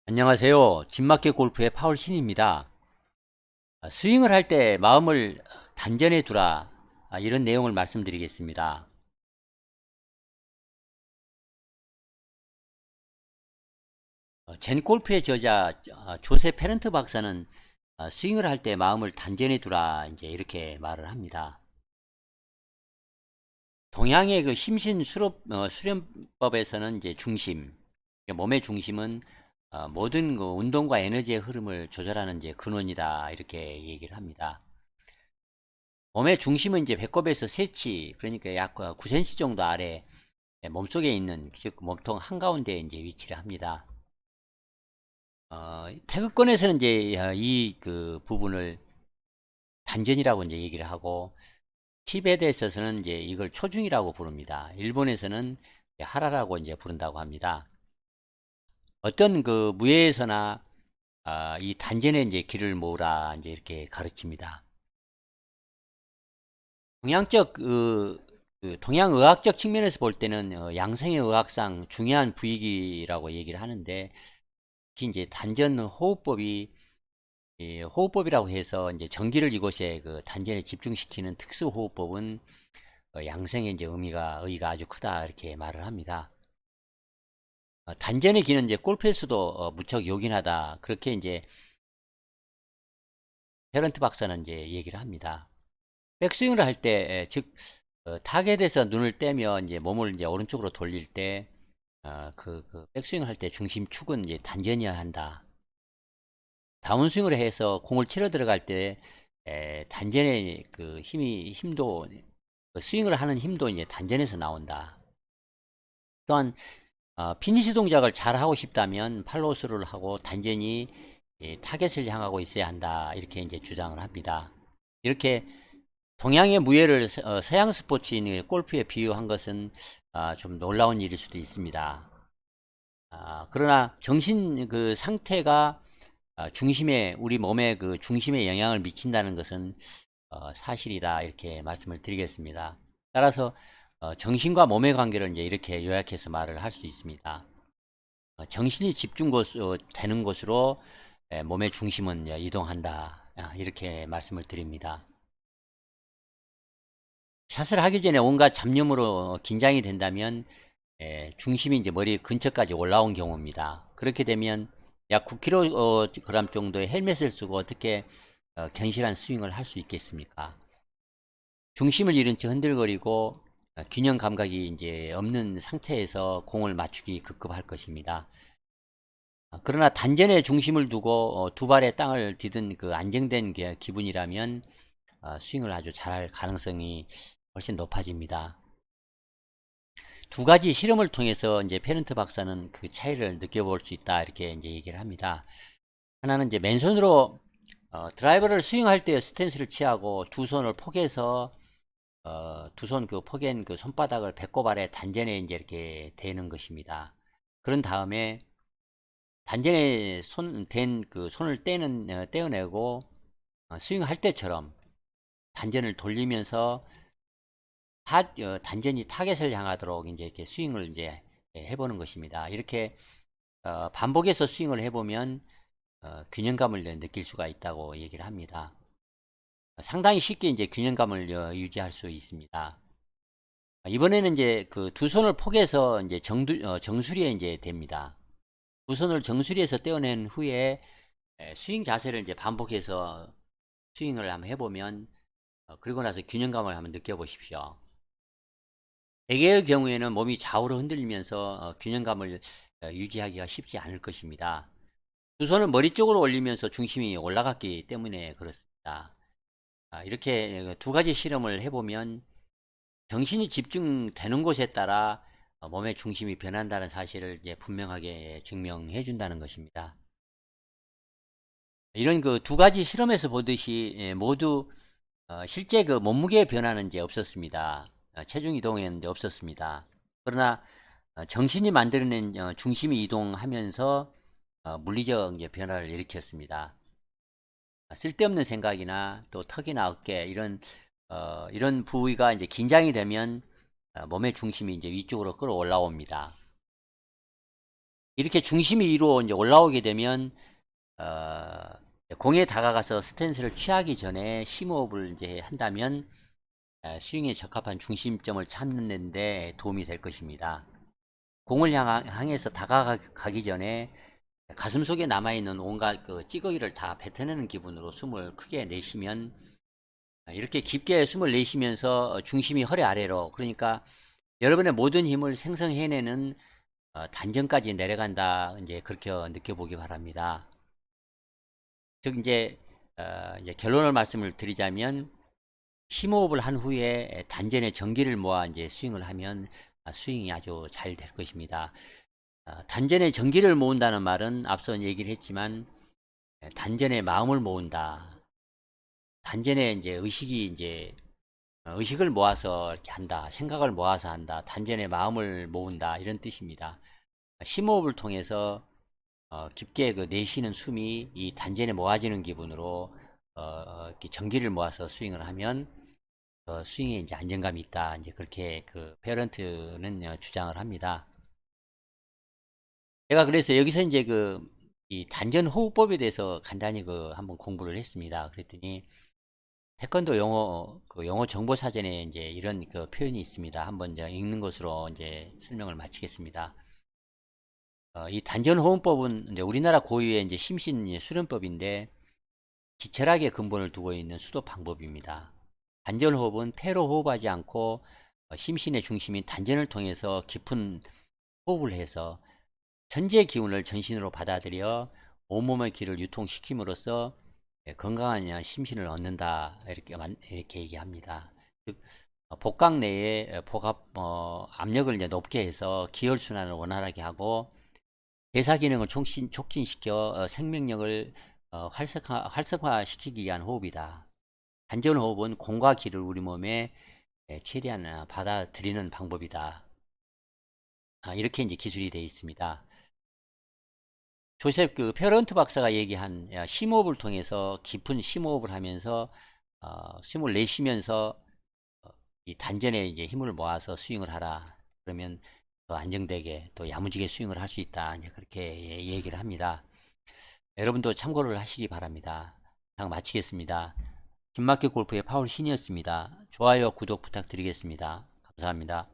안녕하세요. 진맞게 골프의 파울 신입니다. 스윙을 할 때 마음을 단전에 두라. 이런 내용을 말씀드리겠습니다. 젠 골프의 저자 조세 페런트 박사는 스윙을 할 때 마음을 단전에 두라 이제 이렇게 말을 합니다. 동양의 그 심신 수련법에서는 이제 중심, 몸의 중심은 모든 그 운동과 에너지의 흐름을 조절하는 이제 근원이다 이렇게 얘기를 합니다. 몸의 중심은 이제 배꼽에서 세치, 그러니까 약 9cm 정도 아래 몸속에 있는, 즉 몸통 한가운데에 이제 위치를 합니다. 태극권에서는 이제 이 그 부분을 단전이라고 이제 얘기를 하고, 티베트에서는 이제 이걸 초중이라고 부릅니다. 일본에서는 하라라고 이제 부른다고 합니다. 어떤 그 무예에서나 이 단전에 이제 길을 모으라 이제 이렇게 가르칩니다. 동양적 동양의학적 측면에서 볼 때는 양성의 의학상 중요한 부위라고 얘기를 하는데, 특히 이제 단전 호흡법이 호흡법이라고 해서 이제 전기를 이곳에 그 단전에 집중시키는 특수 호흡법은 양성의 이제 의의가 아주 크다 이렇게 말을 합니다. 단전의 기는 이제 골프에서도 무척 요긴하다 그렇게 이제 페런트 박사는 이제 얘기를 합니다. 백스윙을 할 때, 즉 타겟에서 눈을 떼면 이제 몸을 이제 오른쪽으로 돌릴 때, 백스윙을 할 때 중심축은 이제 단전이어야 한다. 다운스윙을 해서 공을 치러 들어갈 때, 단전의 그 힘도, 그 스윙을 하는 힘도 이제 단전에서 나온다. 또한, 피니시 동작을 잘 하고 싶다면 팔로우스루를 하고 단전이 타겟을 향하고 있어야 한다. 이렇게 이제 주장을 합니다. 이렇게 동양의 무예를 서양 스포츠인 골프에 비유한 것은 좀 놀라운 일일 수도 있습니다. 그러나 정신 그 상태가 중심에 우리 몸의 그 중심에 영향을 미친다는 것은 사실이다 이렇게 말씀을 드리겠습니다. 따라서 정신과 몸의 관계를 이제 이렇게 요약해서 말을 할 수 있습니다. 정신이 되는 곳으로 몸의 중심은 이동한다. 이렇게 말씀을 드립니다. 샷을 하기 전에 온갖 잡념으로 긴장이 된다면 중심이 이제 머리 근처까지 올라온 경우입니다. 그렇게 되면 약 9kg 정도의 헬멧을 쓰고 어떻게 견실한 스윙을 할 수 있겠습니까? 중심을 잃은 채 흔들거리고 균형 감각이 이제 없는 상태에서 공을 맞추기 급급할 것입니다. 그러나 단전에 중심을 두고 두 발의 땅을 디든 그 안정된 기분이라면 스윙을 아주 잘할 가능성이 훨씬 높아집니다. 두 가지 실험을 통해서 이제 페런트 박사는 그 차이를 느껴볼 수 있다 이렇게 이제 얘기를 합니다. 하나는 이제 맨손으로 드라이버를 스윙할 때 스탠스를 취하고 두 손을 포개서 두 손 그 포갠 그 손바닥을 배꼽 아래 단전에 이제 이렇게 대는 것입니다. 그런 다음에 단전에 댄 그 손을 떼어내고 스윙할 때처럼 단전을 돌리면서 단전이 타겟을 향하도록 이제 이렇게 스윙을 이제 해보는 것입니다. 이렇게 반복해서 스윙을 해보면 균형감을 느낄 수가 있다고 얘기를 합니다. 상당히 쉽게 이제 균형감을 유지할 수 있습니다. 이번에는 이제 그 두 손을 포개서 이제 정수리에 이제 됩니다. 두 손을 정수리에서 떼어낸 후에 스윙 자세를 이제 반복해서 스윙을 한번 해보면 그리고 나서 균형감을 한번 느껴보십시오. 대개의 경우에는 몸이 좌우로 흔들리면서 균형감을 유지하기가 쉽지 않을 것입니다. 두 손을 머리 쪽으로 올리면서 중심이 올라갔기 때문에 그렇습니다. 이렇게 두 가지 실험을 해보면 정신이 집중되는 곳에 따라 몸의 중심이 변한다는 사실을 이제 분명하게 증명해 준다는 것입니다. 이런 그 두 가지 실험에서 보듯이 모두 실제 그 몸무게의 변화는 이제 없었습니다. 체중 이동에는 이제 없었습니다. 그러나 정신이 만들어낸 중심이 이동하면서 물리적 이제 변화를 일으켰습니다. 쓸데없는 생각이나 또 턱이나 어깨 이런 부위가 이제 긴장이 되면 몸의 중심이 이제 위쪽으로 끌어올라옵니다. 이렇게 중심이 위로 이제 올라오게 되면 어, 공에 다가가서 스탠스를 취하기 전에 심호흡을 이제 한다면 스윙에 적합한 중심점을 찾는 데 도움이 될 것입니다. 공을 향해서 다가가기 전에 가슴 속에 남아있는 온갖 그 찌꺼기를 다 뱉어내는 기분으로 숨을 크게 내쉬면 이렇게 깊게 숨을 내쉬면서 중심이 허리 아래로, 그러니까 여러분의 모든 힘을 생성해내는 단전까지 내려간다. 이제 그렇게 느껴보기 바랍니다. 즉 이제 결론을 말씀을 드리자면 심호흡을 한 후에 단전에 전기를 모아 이제 스윙을 하면 스윙이 아주 잘 될 것입니다. 단전에 전기를 모은다는 말은 앞서 얘기를 했지만 단전에 마음을 모은다. 단전에 이제 의식이 이제 의식을 모아서 이렇게 한다. 생각을 모아서 한다. 단전에 마음을 모은다. 이런 뜻입니다. 심호흡을 통해서 깊게 그 내쉬는 숨이 이 단전에 모아지는 기분으로 이렇게 전기를 모아서 스윙을 하면 스윙에 이제 안정감이 있다. 이제 그렇게 그 페어런트는 주장을 합니다. 제가 그래서 여기서 이제 그 이 단전 호흡법에 대해서 간단히 그 한번 공부를 했습니다. 그랬더니 태권도 용어 그 용어 정보 사전에 이제 이런 그 표현이 있습니다. 한번 이제 읽는 것으로 이제 설명을 마치겠습니다. 이 단전 호흡법은 이제 우리나라 고유의 이제 심신 수련법인데 지철학의 근본을 두고 있는 수도 방법입니다. 단전 호흡은 폐로 호흡하지 않고 심신의 중심인 단전을 통해서 깊은 호흡을 해서 천지의 기운을 전신으로 받아들여 온몸의 기를 유통시킴으로써 건강한 심신을 얻는다. 이렇게 얘기합니다. 즉, 복강 내에 압력을 이제 높게 해서 기혈순환을 원활하게 하고 대사 기능을 촉진시켜 생명력을 활성화시키기 위한 호흡이다. 단전 호흡은 공과 기를 우리 몸에 최대한 받아들이는 방법이다. 이렇게 이제 기술이 되어 있습니다. 조셉 그 페런트 박사가 얘기한 심호흡을 통해서 깊은 심호흡을 하면서 숨을 내쉬면서 이 단전에 이제 힘을 모아서 스윙을 하라. 그러면 더 안정되게 또 야무지게 스윙을 할 수 있다. 이제 그렇게 얘기를 합니다. 여러분도 참고를 하시기 바랍니다. 장 마치겠습니다. 김마켓 골프의 파울 신이었습니다. 좋아요, 구독 부탁드리겠습니다. 감사합니다.